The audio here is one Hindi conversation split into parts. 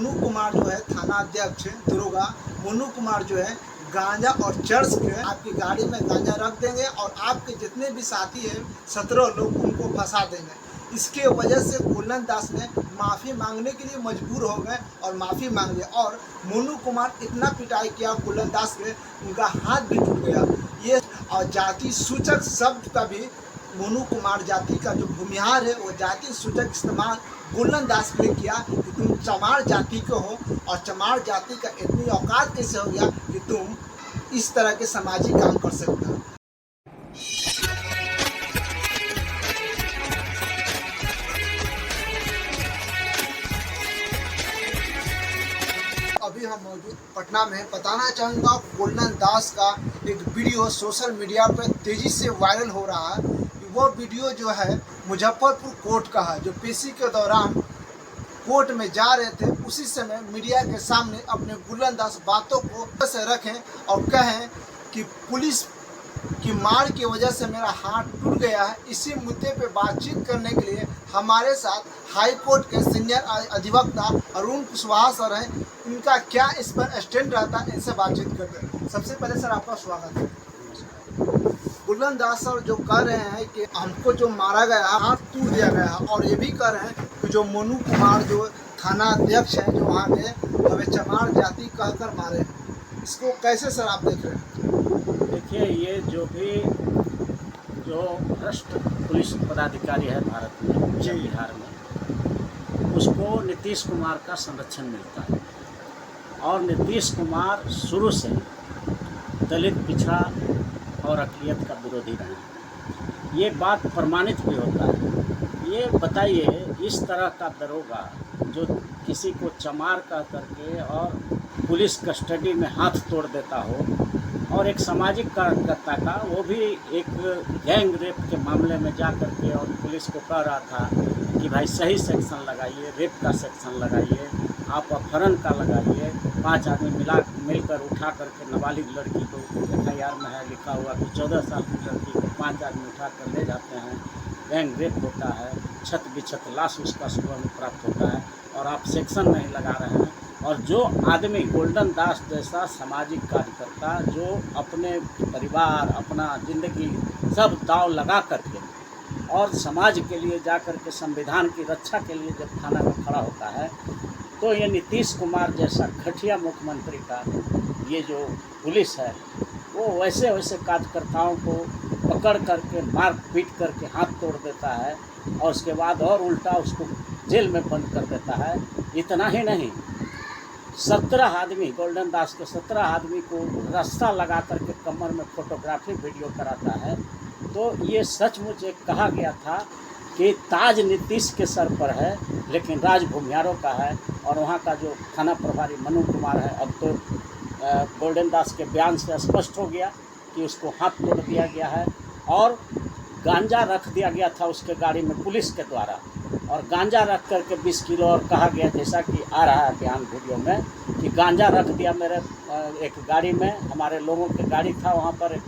मोनू कुमार जो है थाना अध्यक्ष दरोगा मोनू कुमार जो है गांजा और चर्च के आपकी गाड़ी में गांजा रख देंगे और आपके जितने भी साथी हैं 17 लोग उनको फंसा देंगे। इसके वजह से कुल्लन दास ने माफ़ी मांगने के लिए मजबूर हो गए और माफ़ी मांग लिया और मोनू कुमार इतना पिटाई किया कुल्लन दास के उनका हाथ भी टूट गया। ये और जाति सूचक शब्द का भी मोनू कुमार जाति का जो भूमिहार है वो जाति सूचक इस्तेमाल कुल्लन दास ने किया कि तुम चमार जाति के हो और चमार जाति का इतनी औकात कैसे हो गया कि तुम इस तरह के सामाजिक काम कर सकते हो। अभी हम मौजूद पटना में बताना चाहूँगा कुल्लन दास का एक वीडियो सोशल मीडिया पर तेज़ी से वायरल हो रहा है। वो वीडियो जो है मुजफ्फरपुर कोर्ट का है, जो पेशी के दौरान कोर्ट में जा रहे थे उसी समय मीडिया के सामने अपने कुल्लन दास बातों को से रखें और कहें कि पुलिस की मार की वजह से मेरा हाथ टूट गया है। इसी मुद्दे पे बातचीत करने के लिए हमारे साथ हाई कोर्ट के सीनियर अधिवक्ता अरुण कुशवाहा सर हैं। इनका क्या इस पर स्टैंड रहता है, इनसे बातचीत करते हैं। सबसे पहले सर आपका स्वागत है। कुल्लन दास सर जो कह रहे हैं कि हमको जो मारा गया हाथ टूट दिया गया और ये भी कह रहे हैं कि जो मोनू कुमार जो थाना अध्यक्ष हैं जो वहाँ के हमें चमार जाति कहकर मारे हैं, इसको कैसे सर आप देख रहे हैं? देखिए, ये जो भ्रष्ट पुलिस पदाधिकारी है भारत में, बिहार में, उसको नीतीश कुमार का संरक्षण मिलता है और नीतीश कुमार शुरू से दलित पिछड़ा और अक़लियत का विरोधी रहे हैं। ये बात प्रमाणित भी होता है। ये बताइए, इस तरह का दरोगा जो किसी को चमार कह करके और पुलिस कस्टडी में हाथ तोड़ देता हो और एक सामाजिक कार्यकर्ता का, वो भी एक गैंग रेप के मामले में जा कर के और पुलिस को कह रहा था कि भाई सही सेक्शन लगाइए, रेप का सेक्शन लगाइए, आप अपहरण का लगाइए। 5 आदमी मिलकर उठा करके नाबालिग लड़की को FIR में है लिखा हुआ कि 14 साल की लड़की को 5 आदमी उठा कर ले जाते हैं, गैंग रेप होता है, छत बिछत लाश उसका सुबह में प्राप्त होता है और आप सेक्शन नहीं लगा रहे हैं। और जो आदमी कुल्लन दास जैसा सामाजिक कार्यकर्ता जो अपने परिवार, अपना ज़िंदगी सब दाव लगा करके और समाज के लिए जा कर के संविधान की रक्षा के लिए जब थाना में खड़ा होता है, तो ये नीतीश कुमार जैसा घटिया मुख्यमंत्री का ये जो पुलिस है वो वैसे वैसे कार्यकर्ताओं को पकड़ करके मार पीट करके हाथ तोड़ देता है और उसके बाद और उल्टा उसको जेल में बंद कर देता है। इतना ही नहीं, 17 आदमी, कुल्लन दास के 17 आदमी को रास्ता लगा करके कमर में फोटोग्राफी वीडियो कराता है। तो ये सचमुच एक कहा गया था कि ताज नीतीश के सर पर है लेकिन राज भूमिहारों का है। और वहाँ का जो थाना प्रभारी मोनू कुमार है, अब तो कुल्लन दास के बयान से स्पष्ट हो गया कि उसको हाथ तोड़ दिया गया है और गांजा रख दिया गया था उसके गाड़ी में पुलिस के द्वारा, और गांजा रख करके 20 किलो, और कहा गया जैसा कि आ रहा है बयान वीडियो में कि गांजा रख दिया मेरे एक गाड़ी में, हमारे लोगों की गाड़ी था, वहाँ पर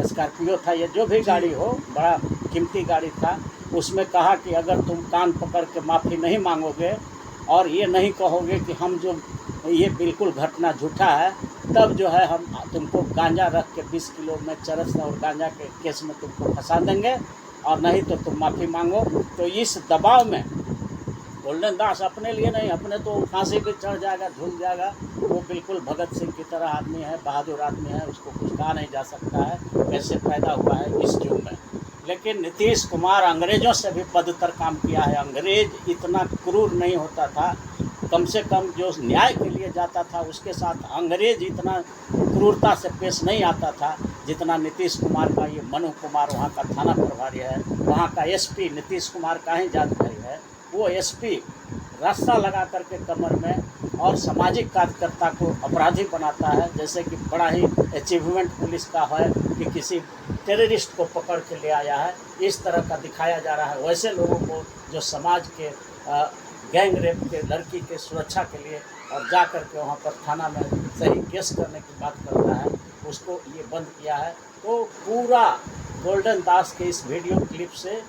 स्कॉर्पियो था, ये जो भी गाड़ी हो, बड़ा कीमती गाड़ी था। उसमें कहा कि अगर तुम कान पकड़ के माफ़ी नहीं मांगोगे और ये नहीं कहोगे कि हम जो ये बिल्कुल घटना झूठा है, तब जो है हम तुमको गांजा रख के 20 किलो में चरस और गांजा के केस में तुमको फंसा देंगे और नहीं तो तुम माफ़ी मांगो। तो इस दबाव में कुल्लन दास अपने लिए नहीं, अपने तो फांसी पे चढ़ जाएगा, झूल जाएगा। वो बिल्कुल भगत सिंह की तरह आदमी है, बहादुर आदमी है, उसको कुछ कहा नहीं जा सकता है, कैसे पैदा हुआ है इस युग में। लेकिन नीतीश कुमार अंग्रेज़ों से भी बदतर काम किया है। अंग्रेज़ इतना क्रूर नहीं होता था, कम से कम जो न्याय के लिए जाता था उसके साथ अंग्रेज़ इतना क्रूरता से पेश नहीं आता था जितना नीतीश कुमार का ये मोनू कुमार वहाँ का थाना प्रभारी है, वहाँ का SP नीतीश कुमार का ही जात भाई है। वो SP रास्ता लगा करके कमर में और सामाजिक कार्यकर्ता को अपराधी बनाता है। जैसे कि बड़ा ही अचीवमेंट पुलिस का है कि किसी टेररिस्ट को पकड़ के ले आया है, इस तरह का दिखाया जा रहा है। वैसे लोगों को जो समाज के गैंग रेप के लड़की के सुरक्षा के लिए और जा कर के वहाँ पर थाना में सही केस करने की बात करता है, उसको ये बंद किया है। तो पूरा कुल्लन दास के इस वीडियो क्लिप से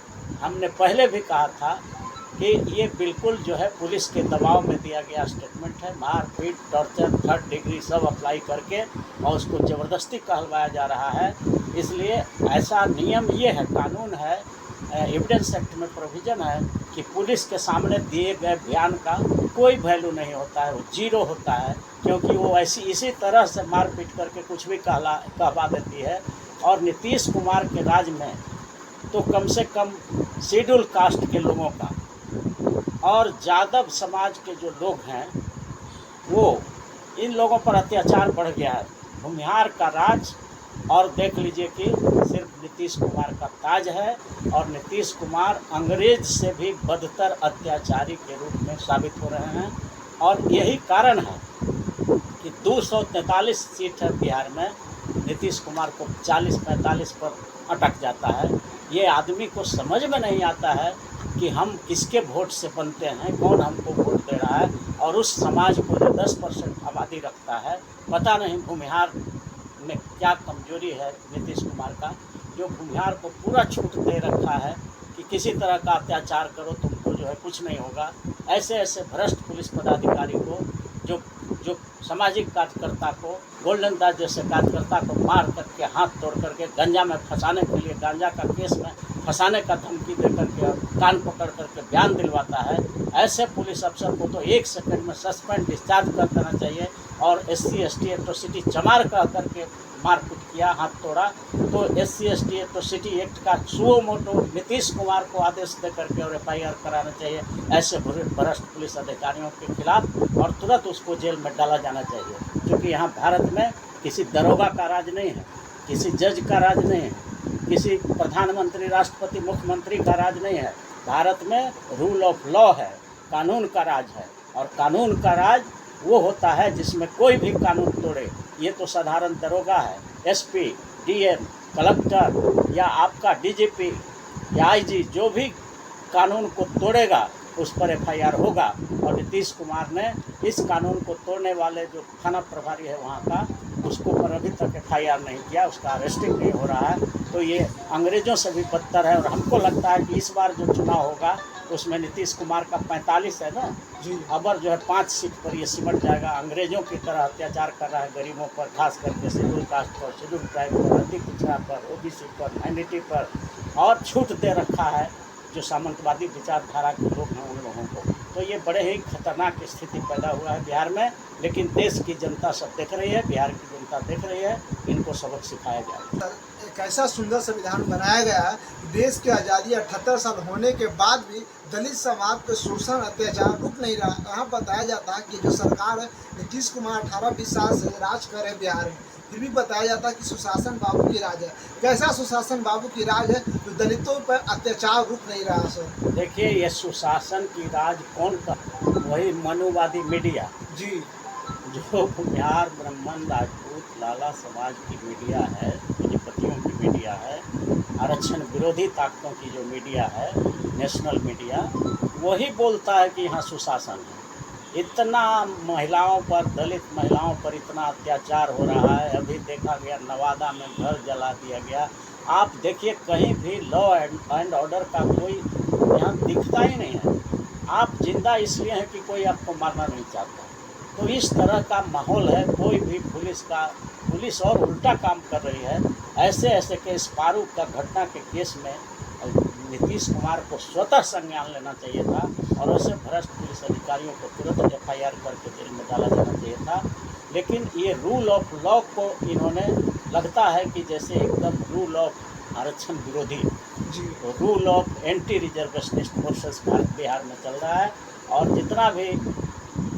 हमने पहले भी कहा था कि ये बिल्कुल जो है पुलिस के दबाव में दिया गया स्टेटमेंट है। मारपीट, टॉर्चर, थर्ड डिग्री सब अप्लाई करके और उसको ज़बरदस्ती कहलवाया जा रहा है। इसलिए ऐसा नियम ये है, कानून है, एविडेंस एक्ट में प्रोविज़न है कि पुलिस के सामने दिए गए बयान का कोई वैल्यू नहीं होता है, वो जीरो होता है, क्योंकि वो इसी तरह से मारपीट करके कुछ भी कहवा देती है। और नीतीश कुमार के राज में तो कम से कम शेड्यूल कास्ट के लोगों का और यादव समाज के जो लोग हैं वो इन लोगों पर अत्याचार बढ़ गया है। भूमिहार का राज, और देख लीजिए कि सिर्फ नीतीश कुमार का ताज है, और नीतीश कुमार अंग्रेज से भी बदतर अत्याचारी के रूप में साबित हो रहे हैं। और यही कारण है कि 243 सीट है बिहार में, नीतीश कुमार को 40-45 पर अटक जाता है। ये आदमी को समझ में नहीं आता है कि हम किसके वोट से बनते हैं, कौन हमको वोट दे रहा है। और उस समाज को जो 10% आबादी रखता है, पता नहीं भूमिहार में क्या कमजोरी है नीतीश कुमार का, जो भूमिहार को पूरा छूट दे रखा है कि किसी तरह का अत्याचार करो, तुमको जो है कुछ नहीं होगा। ऐसे ऐसे भ्रष्ट पुलिस पदाधिकारी को, जो सामाजिक कार्यकर्ता को, गोल्डन दास जैसे कार्यकर्ता को मार करके, हाथ तोड़ करके, गंजा में फंसाने के लिए, गांजा का केस में फंसाने का धमकी दे करके और कान पकड़ करके बयान दिलवाता है, ऐसे पुलिस अफसर को तो 1 सेकंड में सस्पेंड डिस्चार्ज कर देना चाहिए। और SC ST एट्रोसिटी चमार कह करके मारपीट किया, हाथ तोड़ा, तो SC ST एट्रोसिटी एक्ट का सुओ मोटो नीतीश कुमार को आदेश दे करके और FIR कराना चाहिए ऐसे भ्रष्ट पुलिस अधिकारियों के खिलाफ, और तुरंत उसको जेल में डाला जाना चाहिए। क्योंकि यहाँ भारत में किसी दरोगा का राज नहीं है, किसी जज का राज नहीं है, किसी प्रधानमंत्री, राष्ट्रपति, मुख्यमंत्री का राज नहीं है। भारत में रूल ऑफ लॉ है, कानून का राज है। और कानून का राज वो होता है जिसमें कोई भी कानून तोड़े, ये तो साधारण दरोगा है, SP, DM, कलेक्टर या आपका DGP या IG, जो भी कानून को तोड़ेगा उस पर FIR होगा। और नीतीश कुमार ने इस कानून को तोड़ने वाले जो थाना प्रभारी है वहाँ का, उसको पर अभी तक FIR नहीं किया, उसका अरेस्टिंग नहीं हो रहा है। तो ये अंग्रेज़ों से भी बदतर है। और हमको लगता है कि इस बार जो चुनाव होगा उसमें नीतीश कुमार का 45 है ना जी, अबर जो है 5 सीट पर ये सिमट जाएगा। अंग्रेज़ों की तरह अत्याचार कर रहा है गरीबों पर, खास करके शेड्यूल कास्ट पर, शेड्यूल ट्राइब पर, अति पिछड़ा पर, OBC पर, माइनॉरिटी पर, और छूट दे रखा है जो सामंतवादी विचारधारा के लोग हैं उन लोगों को। तो ये बड़े ही खतरनाक स्थिति पैदा हुआ है बिहार में। लेकिन देश की जनता सब देख रही है, बिहार की जनता देख रही है, इनको सबक सिखाया जाए। एक ऐसा सुंदर संविधान बनाया गया है, देश की आज़ादी 78 साल होने के बाद भी दलित समाज पे शोषण, अत्याचार रुक नहीं रहा। यहाँ बताया जाता है कि जो सरकार है नीतीश कुमार 18-20 साल से राज कर रहे बिहार में, फिर भी बताया जाता है कि सुशासन बाबू की राज है। कैसा सुशासन बाबू की राज है जो दलितों पर अत्याचार रुक नहीं रहा सर? देखिए, ये सुशासन की राज कौन का? वही मनुवादी मीडिया जी, जो बिहार, ब्राह्मण, राजपूत, लाला समाज की मीडिया है, पूंजीपतियों की मीडिया है, आरक्षण विरोधी ताकतों की जो मीडिया है, नेशनल मीडिया, वही बोलता है कि यहाँ सुशासन है। इतना महिलाओं पर, दलित महिलाओं पर इतना अत्याचार हो रहा है। अभी देखा गया नवादा में घर जला दिया गया। आप देखिए, कहीं भी लॉ एंड ऑर्डर का कोई यहाँ दिखता ही नहीं है। आप जिंदा इसलिए हैं कि कोई आपको मारना नहीं चाहता। तो इस तरह का माहौल है। कोई भी पुलिस और उल्टा काम कर रही है। ऐसे ऐसे केस, फारूक का घटना के केस में नीतीश कुमार को स्वतः संज्ञान लेना चाहिए था और ऐसे भ्रष्ट पुलिस अधिकारियों को तुरंत FIR करके जेल में डाला जाना चाहिए था। लेकिन ये रूल ऑफ लॉ को इन्होंने, लगता है कि जैसे एकदम रूल ऑफ आरक्षण विरोधी, rule of anti reservationist forces Bihar में चल रहा है। और जितना भी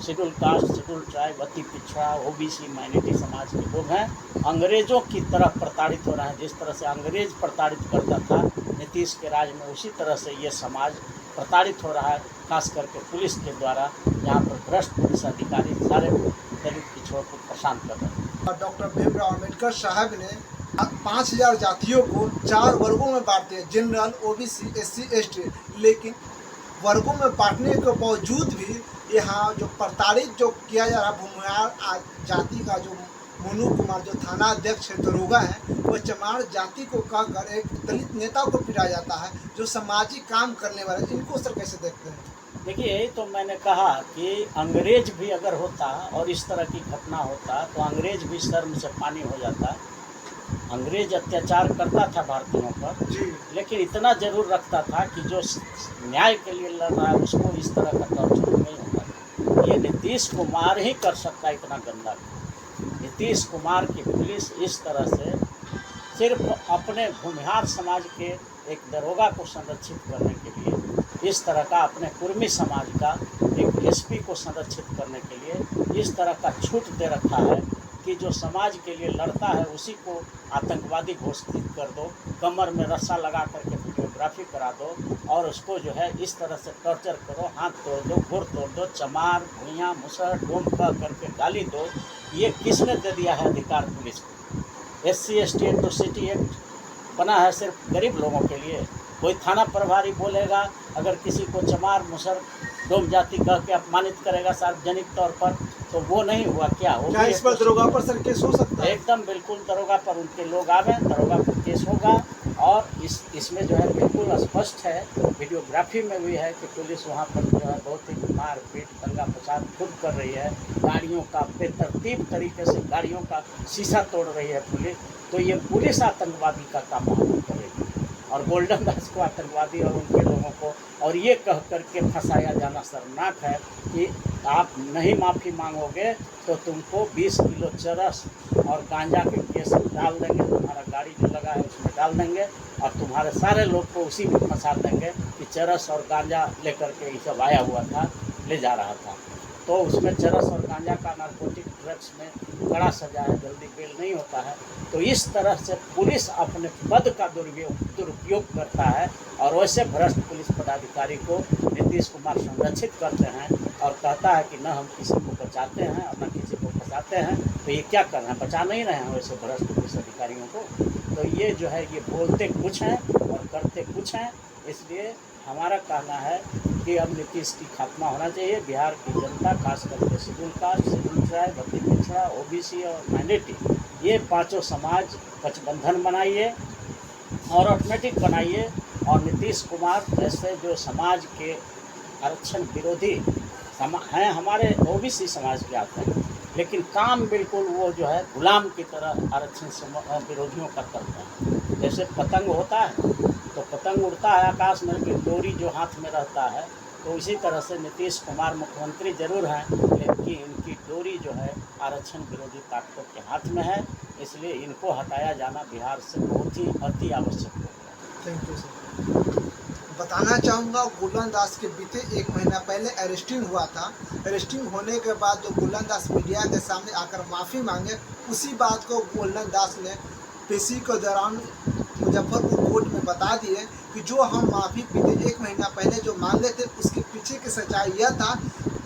शेड्यूल कास्ट, शेड्यूल ट्राइब, अति पिछड़ा, OBC, माइनॉरिटी समाज के लोग हैं, अंग्रेज़ों की तरह प्रताड़ित हो रहे हैं। जिस तरह से अंग्रेज़ प्रताड़ित करता था नीतीश के राज में, उसी तरह से ये समाज प्रताड़ित हो रहा है, खास करके पुलिस के द्वारा। यहाँ पर भ्रष्ट पुलिस अधिकारी सारे दलित पिछड़ों को परेशान कर रहे हैं। डॉक्टर भीमराव अम्बेडकर साहब ने 5000 जातियों को 4 वर्गों में बांट दिया, जनरल, OBC, SC ST। लेकिन वर्गों में बांटने के बावजूद भी यहाँ जो प्रताड़ित जो किया जा रहा भूमिहार जाति का जो मोनू कुमार जो थाना अध्यक्ष है, दरोगा है, वो चमार जाति को कहकर एक दलित नेता को पिटा जाता है जो सामाजिक काम करने वाले। इनको सर कैसे देखते हैं? देखिए, यही तो मैंने कहा कि अंग्रेज भी अगर होता और इस तरह की घटना होता तो अंग्रेज भी शर्म से पानी हो जाता। अंग्रेज अत्याचार करता था भारतीयों पर, जी लेकिन इतना जरूर रखता था कि जो न्याय के लिए लड़ रहा है उसको इस तरह का टॉर्चर नहीं होता। ये नीतीश कुमार ही कर सकता है इतना गंदा काम। नीतीश कुमार की पुलिस इस तरह से सिर्फ अपने भूमिहार समाज के एक दरोगा को संरक्षित करने के लिए, इस तरह का अपने कुर्मी समाज का एक एसपी को संरक्षित करने के लिए इस तरह का छूट दे रखा है कि जो समाज के लिए लड़ता है उसी को आतंकवादी घोषित कर दो, कमर में रस्सा लगा करके वीडियोग्राफी करा दो और उसको जो है इस तरह से टॉर्चर करो, हाथ तोड़ दो, घुड़ तोड़ दो, चमार भुइयाँ मुसर डोम कह करके गाली दो। ये किसने दे दिया है अधिकार पुलिस को? SC/ST एट्रोसिटी एक्ट बना है सिर्फ गरीब लोगों के लिए। कोई थाना प्रभारी बोलेगा अगर किसी को चमार मुसर डोम जाति कह के अपमानित करेगा सार्वजनिक तौर पर तो वो नहीं हुआ क्या? हो क्या इस पर दरोगा पर सर केस हो सकता है? एकदम बिल्कुल दरोगा पर उनके लोग आवे, दरोगा पर केस होगा। और इसमें जो है बिल्कुल स्पष्ट है, वीडियोग्राफी में भी है कि पुलिस वहाँ पर जो है बहुत ही मार पीट दंगा फसाद खुद कर रही है, गाड़ियों का बेतरतीब तरीके से गाड़ियों का शीशा तोड़ रही है पुलिस। तो ये पुलिस आतंकवादी का काम करेगी और गोल्डन दास को आतंकवादी और उनके लोगों को और ये कह करके फंसाया जाना शर्मनाक है कि आप नहीं माफ़ी मांगोगे तो तुमको 20 किलो चरस और गांजा के केस डाल देंगे, तुम्हारा गाड़ी जो लगा है उसमें डाल देंगे और तुम्हारे सारे लोग को उसी में फंसा देंगे कि चरस और गांजा लेकर के ये सब आया हुआ था, ले जा रहा था। तो उसमें चरस और गांजा का नारकोटिक ड्रग्स में बड़ा सजा है, जल्दी बेल नहीं होता है। तो इस तरह से पुलिस अपने पद का दुरुपयोग करता है और वैसे भ्रष्ट पुलिस पदाधिकारी को नीतीश कुमार संरक्षित करते हैं और कहता है कि न हम किसी को बचाते हैं और न किसी को फंसाते हैं। तो ये क्या कर रहे हैं? बचा नहीं रहे हैं वैसे भ्रष्ट पुलिस अधिकारियों को। तो ये जो है ये बोलते कुछ हैं और करते कुछ हैं। इसलिए हमारा कहना है कि अब नीतीश की खात्मा होना चाहिए। बिहार की जनता खास करके शेड्यूल कास्ट, शेड्यूल ट्राइब, भर्ती पिछड़ा, OBC और माइनॉरिटी, ये पांचों समाज गठबंधन बनाइए और ऑटोमेटिक बनाइए। और नीतीश कुमार जैसे जो समाज के आरक्षण विरोधी हैं, हमारे OBC समाज के आते हैं, लेकिन काम बिल्कुल वो जो है गुलाम की तरह आरक्षण विरोधियों का करते हैं। जैसे पतंग होता है तो पतंग उड़ता है आकाश में, लेकिन डोरी जो हाथ में रहता है, तो इसी तरह से नीतीश कुमार मुख्यमंत्री जरूर हैं लेकिन इनकी डोरी जो है आरक्षण विरोधी ताकतों के हाथ में है। इसलिए इनको हटाया जाना बिहार से बहुत ही अति आवश्यक हो गया। Thank you sir. बताना चाहूँगा गोल्डन दास के बीते 1 महीना पहले अरेस्टिंग हुआ था। अरेस्टिंग होने के बाद जो गोल्डन दास मीडिया के सामने आकर माफ़ी मांगे, उसी बात को गोल्डन दास ने पेशी के दौरान मुजफ्फरपुर कोर्ट में बता दिए कि जो हम माफ़ी बीते 1 महीना पहले जो मांगे थे उसके पीछे की सच्चाई यह था।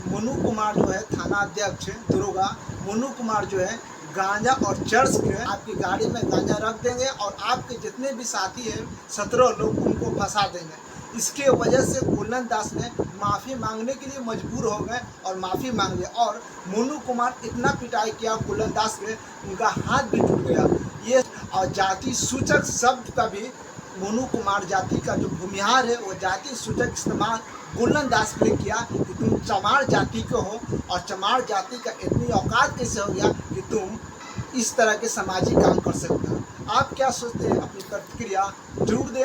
मनु कुमार जो है थाना अध्यक्ष दरोगा मनु कुमार जो है गांजा और चर्च के आपकी गाड़ी में गांजा रख देंगे और आपके जितने भी साथी हैं 17 लोग उनको फंसा देंगे। इसके वजह से गोल्डन दास ने माफ़ी मांगने के लिए मजबूर हो गए और माफ़ी मांग लिया। और मनु कुमार इतना पिटाई किया गोल्डन दास ने, उनका हाथ भी टूट गया। ये और जाति सूचक शब्द का भी मनु कुमार जाति का जो भूमिहार है वो जाति सूचक इस्तेमाल गोल्डन दास ने किया कि तुम चमार जाति के हो और चमार जाति का इतनी औकात कैसे हो गया कि तुम इस तरह के सामाजिक काम कर सकते हो। आप क्या सोचते हैं? अपनी प्रतिक्रिया जरूर दें।